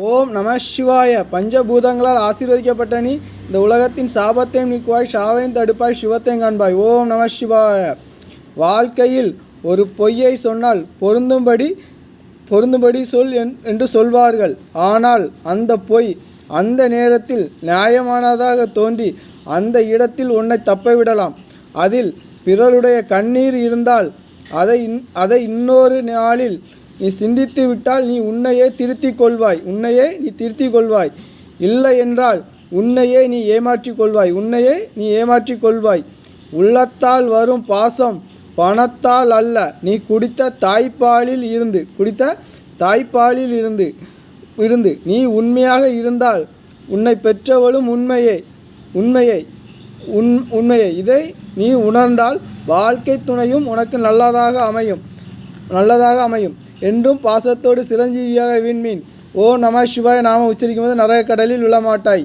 ஓம் நம சிவாய. பஞ்சபூதங்களால் ஆசீர்வதிக்கப்பட்ட நீ இந்த உலகத்தின் சாபத்தையும் நீக்குவாய், சாவையும் தடுப்பாய், சிவத்தையும் காண்பாய். ஓம் நம சிவாய. வாழ்க்கையில் ஒரு பொய்யை சொன்னால் பொருந்தும்படி சொல் என்று சொல்வார்கள். ஆனால் அந்த பொய் அந்த நேரத்தில் நியாயமானதாக தோன்றி அந்த இடத்தில் உன்னை தப்பவிடலாம். அதில் பிறருடைய கண்ணீர் இருந்தால் அதை இன்னொரு நாளில் நீ சிந்தித்து விட்டால் நீ உன்னையே திருத்திக் கொள்வாய். இல்லை என்றால் உன்னையே நீ ஏமாற்றிக் கொள்வாய். உள்ளத்தால் வரும் பாசம் பணத்தால் அல்ல. நீ குடித்த தாய்ப்பாலில் இருந்து நீ உண்மையாக இருந்தால் உன்னை பெற்றவளும் உண்மையை இதை நீ உணர்ந்தால் வாழ்க்கை துணையும் உனக்கு நல்லதாக அமையும். என்றும் பாசத்தோடு சிரஞ்சீவியாக விண்மீன். ஓ நம சிவாய நாம உச்சரிக்கும் போது நரக கடலில் விழமாட்டாய்.